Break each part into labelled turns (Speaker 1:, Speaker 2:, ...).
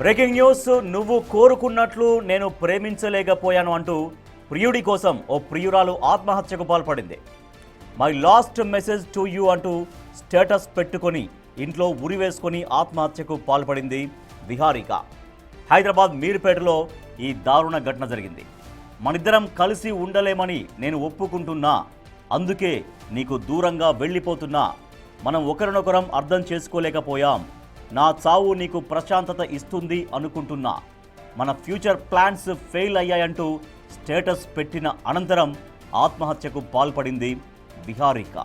Speaker 1: Breaking news. నువ్వు కోరుకున్నట్లు నేను ప్రేమించలేకపోయాను అంటూ ప్రియుడి కోసం ఓ ప్రియురాలు ఆత్మహత్యకు పాల్పడింది. My last message to you అంటూ స్టేటస్ పెట్టుకొని ఇంట్లో ఉరివేసుకొని ఆత్మహత్యకు పాల్పడింది విహారిక. హైదరాబాద్ మీర్పేటలో ఈ దారుణ ఘటన జరిగింది. మనిద్దరం కలిసి ఉండలేమని నేను ఒప్పుకుంటున్నా, అందుకే నీకు దూరంగా వెళ్ళిపోతున్నా, మనం ఒకరినొకరం అర్థం చేసుకోలేకపోయాం, నా చావు నీకు ప్రశాంతత ఇస్తుంది అనుకుంటున్నా, మన ఫ్యూచర్ ప్లాన్స్ ఫెయిల్ అయ్యాయంటూ స్టేటస్ పెట్టిన అనంతరం ఆత్మహత్యకు పాల్పడింది విహారిక.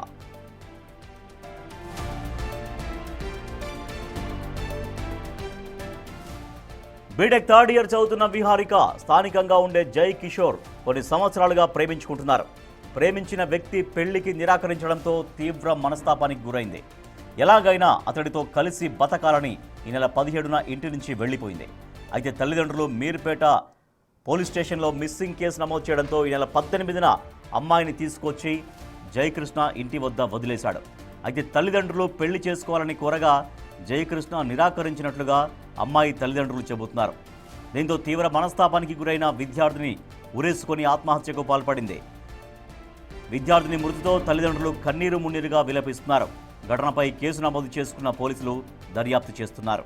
Speaker 1: బీటెక్ థర్డ్ ఇయర్ చదువుతున్న విహారిక స్థానికంగా ఉండే జై కిషోర్ కొన్ని సంవత్సరాలుగా ప్రేమించుకుంటున్నారు. ప్రేమించిన వ్యక్తి పెళ్లికి నిరాకరించడంతో తీవ్ర మనస్తాపానికి గురైంది. ఎలాగైనా అతడితో కలిసి బతకాలని ఈ నెల 17న ఇంటి నుంచి వెళ్లిపోయింది. అయితే తల్లిదండ్రులు మీర్పేట పోలీస్ స్టేషన్లో మిస్సింగ్ కేసు నమోదు చేయడంతో ఈ నెల 18న అమ్మాయిని తీసుకొచ్చి జయకృష్ణ ఇంటి వద్ద వదిలేశాడు. అయితే తల్లిదండ్రులు పెళ్లి చేసుకోవాలని కోరగా జయకృష్ణ నిరాకరించినట్లుగా అమ్మాయి తల్లిదండ్రులు చెబుతున్నారు. దీంతో తీవ్ర మనస్తాపానికి గురైన విద్యార్థిని ఉరేసుకొని ఆత్మహత్యకు పాల్పడింది. విద్యార్థిని మృతితో తల్లిదండ్రులు కన్నీరు మున్నీరుగా విలపిస్తున్నారు. ఘటనపై కేసు నమోదు చేసుకున్న పోలీసులు దర్యాప్తు చేస్తున్నారు.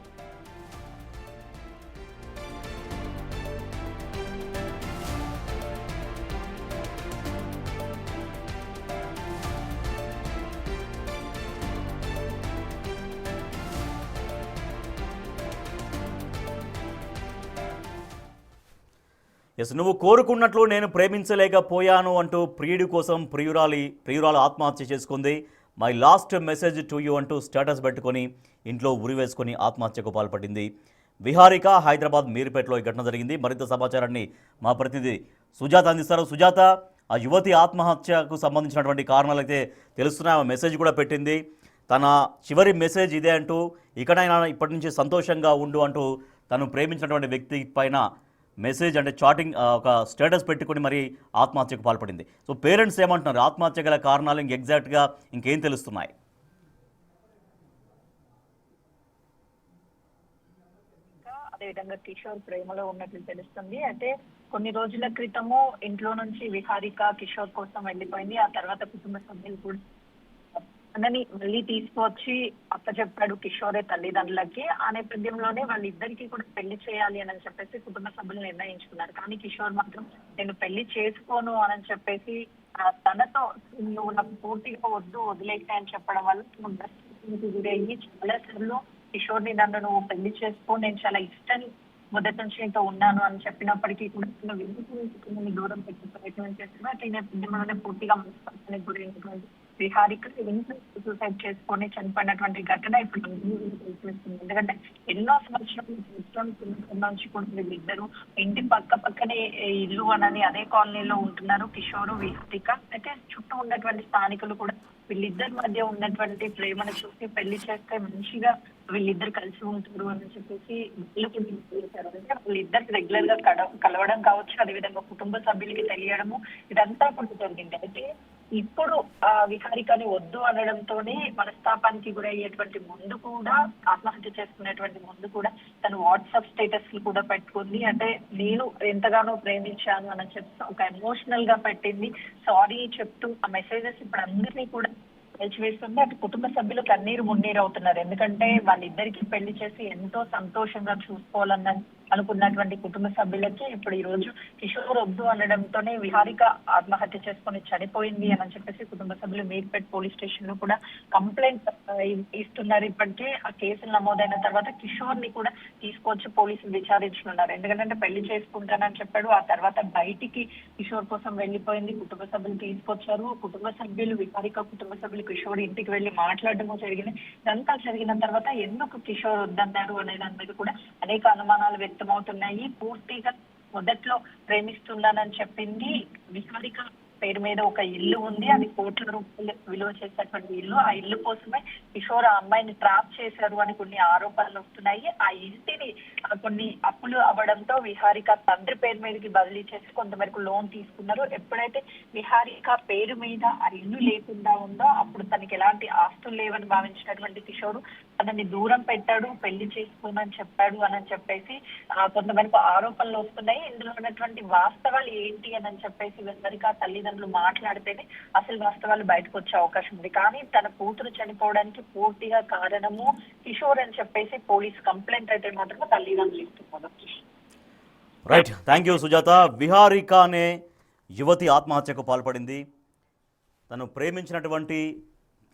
Speaker 1: నువ్వు కోరుకున్నట్లు నేను ప్రేమించలేకపోయాను అంటూ ప్రియుడి కోసం ప్రియురాలు ఆత్మహత్య చేసుకుంది. My last message to you అంటూ స్టేటస్ పెట్టుకొని ఇంట్లో ఉరివేసుకొని ఆత్మహత్యకు పాల్పడింది విహారిక. హైదరాబాద్ మీర్పేటలో ఈ ఘటన జరిగింది. మరింత సమాచారాన్ని మా ప్రతినిధి సుజాత అందిస్తారు. సుజాత, ఆ యువతి ఆత్మహత్యకు సంబంధించినటువంటి కారణాలు అయితే తెలుస్తున్నాయి. ఆమె మెసేజ్ కూడా పెట్టింది. తన చివరి మెసేజ్ ఇదే అంటూ, ఇకనైనా ఇప్పటి నుంచి సంతోషంగా ఉండు అంటూ తను ప్రేమించినటువంటి వ్యక్తి పైన మెసేజ్ అంటే చాటింగ్ ఒక స్టేటస్ పెట్టుకుని మరి ఆత్మహత్యకు పాల్పడింది. సో పేరెంట్స్ ఏమంటున్నారు? ఆత్మహత్య గల కారణాలు ఎగ్జాక్ట్గా ఇంకేం తెలుస్తున్నాయి?
Speaker 2: అదేవిధంగా కిషోర్ ప్రేమలో ఉన్నట్లు తెలుస్తుంది. అయితే కొన్ని రోజుల క్రితము ఇంట్లో నుంచి విహారిక కిషోర్ కోసం వెళ్ళిపోయింది. ఆ తర్వాత కుటుంబ సభ్యులు కూడా అన్నని మళ్ళీ తీసుకువచ్చి అప్పచెప్పాడు కిషోరే తల్లిదండ్రులకి. ఆ నేపథ్యంలోనే వాళ్ళిద్దరికీ కూడా పెళ్లి చేయాలి అని చెప్పేసి కుటుంబ సభ్యులు నిర్ణయించుకున్నారు. కానీ కిషోర్ మాత్రం నేను పెళ్లి చేసుకోను అని చెప్పేసి తనతో నువ్వు నాకు పూర్తిగా వద్దు వదిలేసా అని చెప్పడం వల్ల గురయ్యి చాలా సార్లు కిషోర్ని నన్ను నువ్వు పెళ్లి చేసుకో, నేను చాలా ఇష్టం మొదటి నుంచి నీతో ఉన్నాను అని చెప్పినప్పటికీ కూడా విని దూరం పెట్టే ప్రయత్నం చేస్తున్నా. ఈ నేపథ్యంలోనే పూర్తిగా మనస్పర్శానికి గురైనటువంటి విహారిక సూసైడ్ చేసుకొని చనిపోయినటువంటి ఘటన ఇప్పుడు తెలిసిస్తుంది. ఎందుకంటే ఎన్నో సంవత్సరాల నుంచి కూడా వీళ్ళిద్దరు ఇంటి పక్కనే ఇల్లు అనని అదే కాలనీలో ఉంటున్నారు కిషోర్ విహారిక. అయితే చుట్టూ ఉన్నటువంటి స్థానికులు కూడా వీళ్ళిద్దరి మధ్య ఉన్నటువంటి ప్రేమను చూసి పెళ్లి చేస్తే మంచిగా వీళ్ళిద్దరు కలిసి ఉంటారు అని చెప్పేసి చేశారు. అంటే వీళ్ళిద్దరికి రెగ్యులర్ గా కలవడం కావచ్చు, అదేవిధంగా కుటుంబ సభ్యులకి తెలియడము ఇదంతా కూడా జరిగింది. అయితే ఇప్పుడు విహారికని వద్దు అనడంతోనే మనస్తాపానికి గురయ్యేటువంటి ముందు కూడా, ఆత్మహత్య చేసుకునేటువంటి ముందు కూడా తను వాట్సాప్ స్టేటస్ కూడా పెట్టుకుంది. అంటే నేను ఎంతగానో ప్రేమించాను అని చెప్పి ఒక ఎమోషనల్ గా పెట్టింది. సారీ చెప్తూ ఆ మెసేజెస్ ఇప్పుడు అందరినీ కూడా వేస్తుంది. అటు కుటుంబ సభ్యులు కన్నీరు మున్నీరు అవుతున్నారు. ఎందుకంటే వాళ్ళిద్దరికి పెళ్లి చేసి ఎంతో సంతోషంగా చూసుకోవాలన్న అనుకున్నటువంటి కుటుంబ సభ్యులకి ఇప్పుడు ఈ రోజు కిషోర్ వద్దు అనడంతోనే విహారిక ఆత్మహత్య చేసుకొని చనిపోయింది అని చెప్పేసి కుటుంబ సభ్యులు మీర్పేట్ పోలీస్ స్టేషన్ లో కూడా కంప్లైంట్ ఇస్తున్నారు. ఇప్పటికే ఆ కేసులు నమోదైన తర్వాత కిషోర్ ని కూడా తీసుకొచ్చి పోలీసులు విచారించనున్నారు. ఎందుకంటే పెళ్లి చేసుకుంటానని చెప్పాడు. ఆ తర్వాత బయటికి కిషోర్ కోసం వెళ్లిపోయింది. కుటుంబ సభ్యులు తీసుకొచ్చారు. కుటుంబ సభ్యులు విహారిక కుటుంబ సభ్యులు కిషోర్ ఇంటికి వెళ్లి మాట్లాడడము జరిగింది. ఇదంతా జరిగిన తర్వాత ఎందుకు కిషోర్ వద్దన్నారు అనే దాని మీద కూడా అనేక అనుమానాలు వ్యక్తమవుతున్నాయి. పూర్తిగా మొదట్లో ప్రేమిస్తున్నానని చెప్పింది విహారిక పేరు మీద ఒక ఇల్లు ఉంది, అది కోట్ల రూపాయలు విలువ చేసేటువంటి ఇల్లు. ఆ ఇల్లు కోసమే కిషోర్ ఆ అమ్మాయిని ట్రాప్ చేశారు అని కొన్ని ఆరోపణలు వస్తున్నాయి. ఆ ఇంటిని కొన్ని అప్పులు అవ్వడంతో విహారిక తండ్రి పేరు మీదకి బదిలీ చేసి కొంతవరకు లోన్ తీసుకున్నారు. ఎప్పుడైతే విహారిక పేరు మీద ఆ ఇల్లు లేకుండా ఉందో అప్పుడు తనకి ఎలాంటి ఆస్తులు లేవని భావించినటువంటి కిషోర్ తనని దూరం పెట్టాడు, పెళ్లి చేసుకోమని చెప్పాడు అని చెప్పేసి కొంతవరకు ఆరోపణలు వస్తున్నాయి. ఇందులో ఉన్నటువంటి వాస్తవాలు ఏంటి అని చెప్పేసి విహారిక తల్లిదండ్రులు మాట్లాడితేనే అసలు వాస్తవాలు బయటకు వచ్చే అవకాశం ఉంది. కానీ తన కూతురు చనిపోవడానికి పూర్తిగా కారణము కిషోర్ అని చెప్పేసి పోలీస్ కంప్లైంట్ అయితే మాత్రం తల్లిదండ్రులు ఇస్తున్నారు.
Speaker 1: Right, thank you Sujatha. Viharika అనే యువతి ఆత్మహత్యకు పాల్పడింది. తను ప్రేమించినటువంటి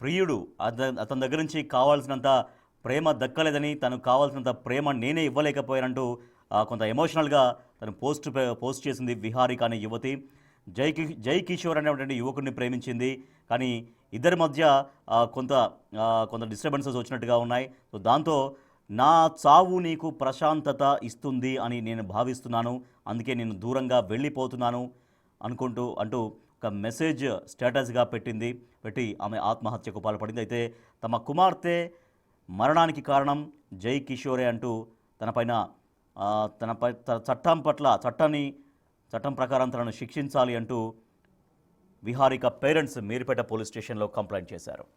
Speaker 1: ప్రియుడు అతని దగ్గర నుంచి కావాల్సినంత ప్రేమ దక్కలేదని, తను కావాల్సినంత ప్రేమ నేనే ఇవ్వలేకపోయానంటూ కొంత ఎమోషనల్గా తను పోస్ట్ చేసింది విహారిక అనే యువతి. జై కిషోర్ అనేటువంటి యువకుడిని ప్రేమించింది. కానీ ఇద్దరి మధ్య కొంత డిస్టర్బెన్సెస్ వచ్చినట్టుగా ఉన్నాయి. సో దాంతో నా చావు నీకు ప్రశాంతత ఇస్తుంది అని నేను భావిస్తున్నాను, అందుకే నేను దూరంగా వెళ్ళిపోతున్నాను అంటూ ఒక మెసేజ్ స్టేటస్గా పెట్టి ఆమె ఆత్మహత్యకు పాల్పడింది. అయితే తమ కుమార్తె మరణానికి కారణం జై కిషోరే అంటూ తనపై చట్టం ప్రకారం తనను శిక్షించాలి అంటూ విహారిక పేరెంట్స్ మీర్పేట పోలీస్ స్టేషన్లో కంప్లైంట్ చేశారు.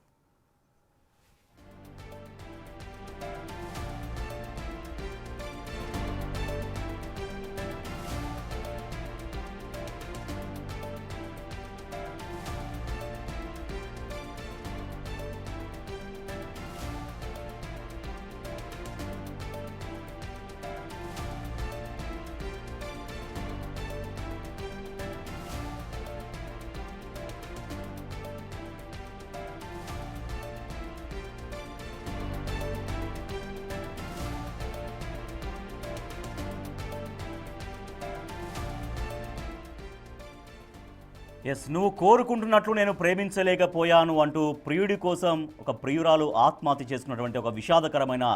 Speaker 1: ఎస్, నువ్వు కోరుకుంటున్నట్లు నేను ప్రేమించలేకపోయాను అంటూ ప్రియుడి కోసం ఒక ప్రియురాలు ఆత్మహత్య చేసుకున్నటువంటి ఒక విషాదకరమైన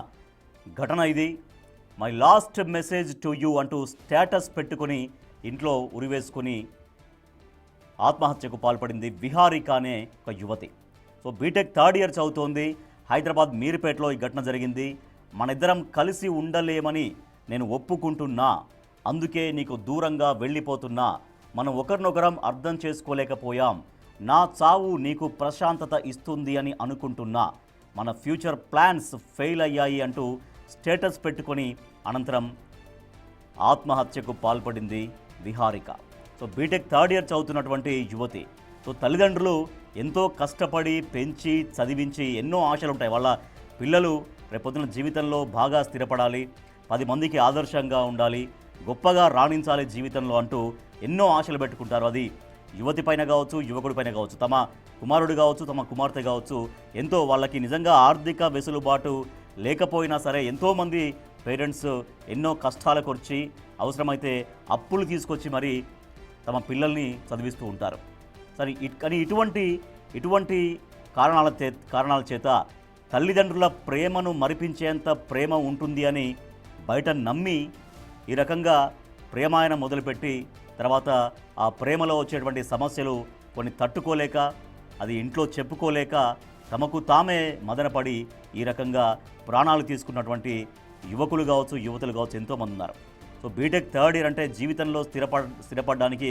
Speaker 1: ఘటన ఇది. My last message to you అంటూ స్టేటస్ పెట్టుకుని ఇంట్లో ఉరివేసుకుని ఆత్మహత్యకు పాల్పడింది విహారిక అనే ఒక యువతి. సో బీటెక్ థర్డ్ ఇయర్ చదువుతోంది. హైదరాబాద్ మీర్పేటలో ఈ ఘటన జరిగింది. మన ఇద్దరం కలిసి ఉండలేమని నేను ఒప్పుకుంటున్నా, అందుకే నీకు దూరంగా వెళ్ళిపోతున్నా, మనం ఒకరినొకరం అర్థం చేసుకోలేకపోయాం, నా చావు నీకు ప్రశాంతత ఇస్తుంది అని అనుకుంటున్నా, మన ఫ్యూచర్ ప్లాన్స్ ఫెయిల్ అయ్యాయి అంటూ స్టేటస్ పెట్టుకొని అనంతరం ఆత్మహత్యకు పాల్పడింది Viharika. So BTech third year చదువుతున్నటువంటి యువతి. సో తల్లిదండ్రులు ఎంతో కష్టపడి పెంచి చదివించి ఎన్నో ఆశలు ఉంటాయి. వాళ్ళ పిల్లలు రేపొద్దున జీవితంలో బాగా స్థిరపడాలి, 10 మందికి ఆదర్శంగా ఉండాలి, గొప్పగా రాణించాలి జీవితంలో అంటూ ఎన్నో ఆశలు పెట్టుకుంటారు. అది యువతి పైన కావచ్చు, యువకుడి పైన కావచ్చు, తమ కుమారుడు కావచ్చు, తమ కుమార్తె కావచ్చు. ఎంతో వాళ్ళకి నిజంగా ఆర్థిక వెసులుబాటు లేకపోయినా సరే ఎంతోమంది పేరెంట్స్ ఎన్నో కష్టాలకు వచ్చి అవసరమైతే అప్పులు తీసుకొచ్చి మరి తమ పిల్లల్ని చదివిస్తూ ఉంటారు. సరే, కానీ ఇటువంటి కారణాల చేత తల్లిదండ్రుల ప్రేమను మరిపించేంత ప్రేమ ఉంటుంది అని బయట నమ్మి ఈ రకంగా ప్రేమాయణం మొదలుపెట్టి తర్వాత ఆ ప్రేమలో వచ్చేటువంటి సమస్యలు కొన్ని తట్టుకోలేక, అది ఇంట్లో చెప్పుకోలేక తమకు తామే మదనపడి ఈ రకంగా ప్రాణాలు తీసుకున్నటువంటి యువకులు కావచ్చు, యువతులు కావచ్చు ఎంతోమంది ఉన్నారు. సో బీటెక్ థర్డ్ ఇయర్ అంటే జీవితంలో స్థిరపడడానికి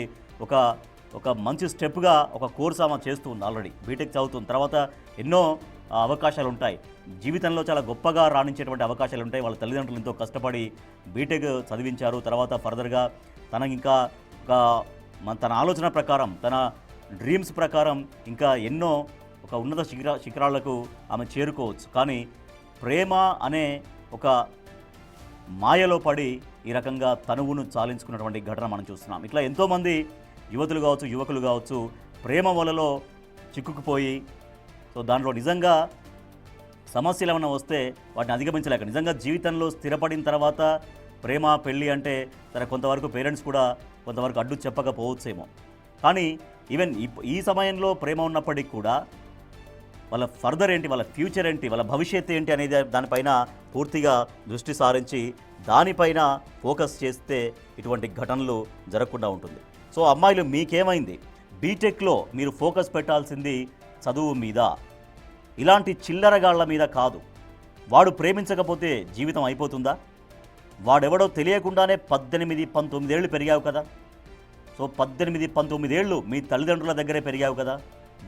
Speaker 1: ఒక మంచి స్టెప్గా ఒక కోర్స్ ఆమె చేస్తూ ఉంది. ఆల్రెడీ బీటెక్ చదువుతుంది. తర్వాత ఎన్నో అవకాశాలు ఉంటాయి జీవితంలో, చాలా గొప్పగా రాణించేటువంటి అవకాశాలు ఉంటాయి. వాళ్ళ తల్లిదండ్రులు ఎంతో కష్టపడి బీటెక్ చదివించారు. తర్వాత ఫర్దర్గా తనకి ఇంకా తన ఆలోచన ప్రకారం, తన డ్రీమ్స్ ప్రకారం ఇంకా ఎన్నో ఒక ఉన్నత శిఖరాలకు ఆమె చేరుకోవచ్చు. కానీ ప్రేమ అనే ఒక మాయలో పడి ఈ రకంగా తనువును చాలించుకున్నటువంటి ఘటన మనం చూస్తున్నాం. ఇట్లా ఎంతోమంది యువతులు కావచ్చు, యువకులు కావచ్చు ప్రేమ వలలో చిక్కుకుపోయి, సో దాంట్లో నిజంగా సమస్యలు ఏమైనా వస్తే వాటిని అధిగమించలేక నిజంగా జీవితంలో స్థిరపడిన తర్వాత ప్రేమ పెళ్ళి అంటే కొంతవరకు పేరెంట్స్ కూడా కొంతవరకు అడ్డు చెప్పకపోవచ్చేమో. కానీ ఈవెన్ ఈ సమయంలో ప్రేమ ఉన్నప్పటికీ కూడా వాళ్ళ ఫర్దర్ ఏంటి, వాళ్ళ ఫ్యూచర్ ఏంటి, వాళ్ళ భవిష్యత్తు ఏంటి అనేది దానిపైన పూర్తిగా దృష్టి సారించి దానిపైన ఫోకస్ చేస్తే ఇటువంటి ఘటనలు జరగకుండా ఉంటుంది. సో అమ్మాయిలు మీకేమైంది? బీటెక్లో మీరు ఫోకస్ పెట్టాల్సింది చదువు మీద, ఇలాంటి చిల్లరగాళ్ల మీద కాదు. వాడు ప్రేమించకపోతే జీవితం అయిపోతుందా? వాడెవడో తెలియకుండానే 18-19 ఏళ్ళు పెరిగావు కదా. సో 18-19 ఏళ్ళు మీ తల్లిదండ్రుల దగ్గరే పెరిగావు కదా.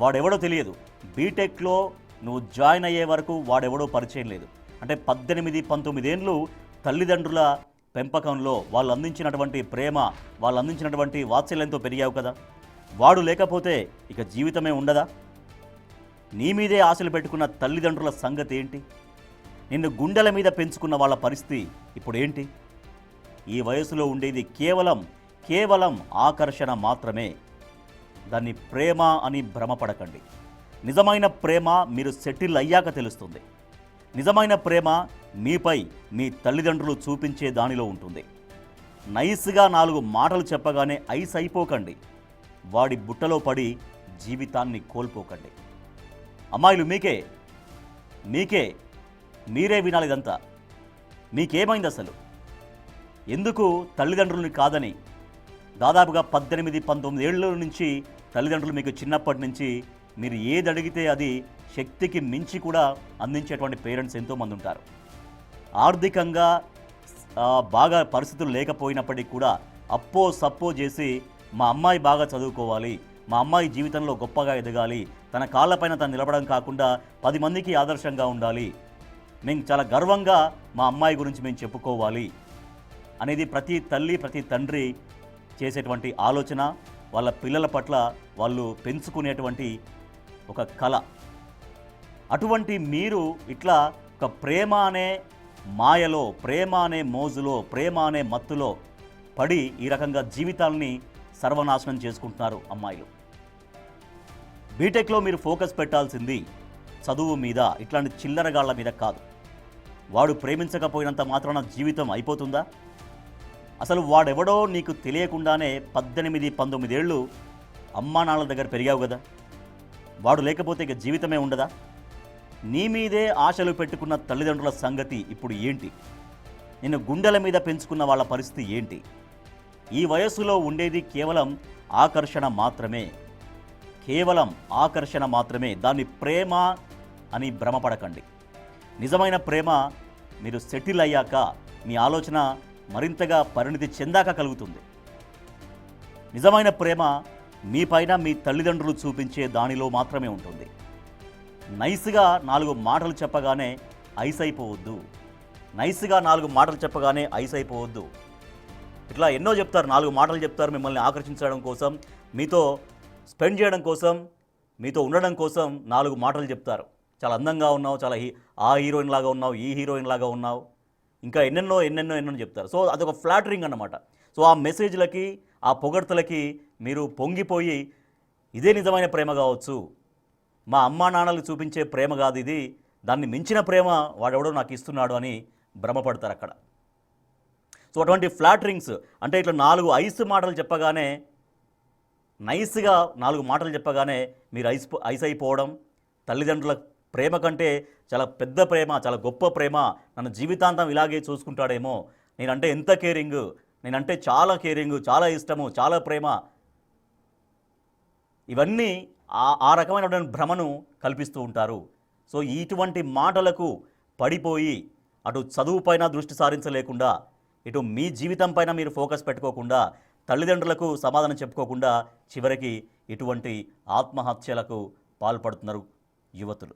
Speaker 1: వాడెవడో తెలియదు. బీటెక్లో నువ్వు జాయిన్ అయ్యే వరకు వాడెవడో పరిచయం లేదు. అంటే 18-19 ఏళ్ళు తల్లిదండ్రుల పెంపకంలో వాళ్ళు అందించినటువంటి ప్రేమ, వాళ్ళు అందించినటువంటి వాత్సల్యంతో పెరిగావు కదా. వాడు లేకపోతే ఇక జీవితమే ఉండదా? నీ మీదే ఆశలు పెట్టుకున్న తల్లిదండ్రుల సంగతి ఏంటి? నిన్ను గుండెల మీద పెంచుకున్న వాళ్ళ పరిస్థితి ఇప్పుడు ఏంటి? ఈ వయసులో ఉండేది కేవలం ఆకర్షణ మాత్రమే. దాన్ని ప్రేమ అని భ్రమపడకండి. నిజమైన ప్రేమ మీరు సెటిల్ అయ్యాక తెలుస్తుంది. నిజమైన ప్రేమ మీపై మీ తల్లిదండ్రులు చూపించే దానిలో ఉంటుంది. నైస్గా 4 మాటలు చెప్పగానే ఐస్ అయిపోకండి. వాడి బుట్టలో పడి జీవితాన్ని కోల్పోకండి. అమ్మాయిలు మీరే వినాలి ఇదంతా. మీకేమైంది అసలు? ఎందుకు తల్లిదండ్రులని కాదని దాదాపుగా 18-19 ఏళ్ళ నుంచి తల్లిదండ్రులు మీకు చిన్నప్పటి నుంచి మీరు ఏది అడిగితే అది శక్తికి మించి కూడా అందించేటువంటి పేరెంట్స్ ఎంతోమంది ఉంటారు. ఆర్థికంగా బాగా పరిస్థితులు లేకపోయినప్పటికీ కూడా అప్పో సప్పో చేసి మా అమ్మాయి బాగా చదువుకోవాలి, మా అమ్మాయి జీవితంలో గొప్పగా ఎదగాలి, తన కాళ్ళపైన తను నిలబడడం కాకుండా 10 మందికి ఆదర్శంగా ఉండాలి, మేము చాలా గర్వంగా మా అమ్మాయి గురించి మేము చెప్పుకోవాలి అనేది ప్రతి తల్లి ప్రతి తండ్రి చేసేటువంటి ఆలోచన, వాళ్ళ పిల్లల పట్ల వాళ్ళు పెంచుకునేటువంటి ఒక కళ. అటువంటి మీరు ఇట్లా ఒక ప్రేమ అనే మాయలో, ప్రేమ అనే మోజులో, ప్రేమ అనే మత్తులో పడి ఈ రకంగా జీవితాలని సర్వనాశనం చేసుకుంటున్నారు అమ్మాయిలు. బీటెక్లో మీరు ఫోకస్ పెట్టాల్సింది చదువు మీద, ఇట్లాంటి చిల్లరగాళ్ల మీద కాదు. వాడు ప్రేమించకపోయినంత మాత్రాన జీవితం అయిపోతుందా? అసలు వాడెవడో నీకు తెలియకుండానే 18-19 ఏళ్ళు అమ్మా నాన్నల దగ్గర పెరిగావు కదా. వాడు లేకపోతే ఇక జీవితమే ఉండదా? నీ మీదే ఆశలు పెట్టుకున్న తల్లిదండ్రుల సంగతి ఇప్పుడు ఏంటి? నిన్ను గుండెల మీద పెంచుకున్న వాళ్ళ పరిస్థితి ఏంటి? ఈ వయస్సులో ఉండేది కేవలం ఆకర్షణ మాత్రమే. దాన్ని ప్రేమ అని భ్రమపడకండి. నిజమైన ప్రేమ మీరు సెటిల్ అయ్యాక, మీ ఆలోచన మరింతగా పరిణితి చెందాక కలుగుతుంది. నిజమైన ప్రేమ మీపైన మీ తల్లిదండ్రులు చూపించే దానిలో మాత్రమే ఉంటుంది. నైస్గా 4 మాటలు చెప్పగానే ఐస్ అయిపోవద్దు. ఇట్లా ఎన్నో చెప్తారు, 4 మాటలు చెప్తారు మిమ్మల్ని ఆకర్షించడం కోసం, మీతో స్పెండ్ చేయడం కోసం, మీతో ఉండడం కోసం 4 మాటలు చెప్తారు. చాలా అందంగా ఉన్నావు, చాలా ఆ హీరోయిన్ లాగా ఉన్నావు, ఈ హీరోయిన్ లాగా ఉన్నావు, ఇంకా ఎన్నెన్నో చెప్తారు. సో అదొక ఫ్లాటరింగ్ అన్నమాట. సో ఆ మెసేజ్లకి, ఆ పొగడ్తలకి మీరు పొంగిపోయి ఇదే నిజమైన ప్రేమ కావచ్చు, మా అమ్మా నాన్నలు చూపించే ప్రేమ కాదు ఇది, దాన్ని మించిన ప్రేమ వాడెవడో నాకు ఇస్తున్నాడు అని భ్రమపడతారు అక్కడ. సో అటువంటి ఫ్లాటరింగ్స్ అంటే ఇట్లా 4 ఐస్ మాటలు చెప్పగానే, నైస్గా 4 మాటలు చెప్పగానే మీరు ఐస్ అయిపోవడం, తల్లిదండ్రుల ప్రేమ కంటే చాలా పెద్ద ప్రేమ, చాలా గొప్ప ప్రేమ, నన్ను జీవితాంతం ఇలాగే చూసుకుంటాడేమో, నేనంటే ఎంత కేరింగ్, నేనంటే చాలా కేరింగ్, చాలా ఇష్టము, చాలా ప్రేమ, ఇవన్నీ ఆ రకమైనటువంటి భ్రమను కల్పిస్తూ ఉంటారు. సో ఇటువంటి మాటలకు పడిపోయి అటు చదువుపైన దృష్టి సారించలేకుండా, ఇటు మీ జీవితం పైన మీరు ఫోకస్ పెట్టుకోకుండా, తల్లిదండ్రులకు సమాధానం చెప్పుకోకుండా చివరికి ఇటువంటి ఆత్మహత్యలకు పాల్పడుతున్నారు యువతులు.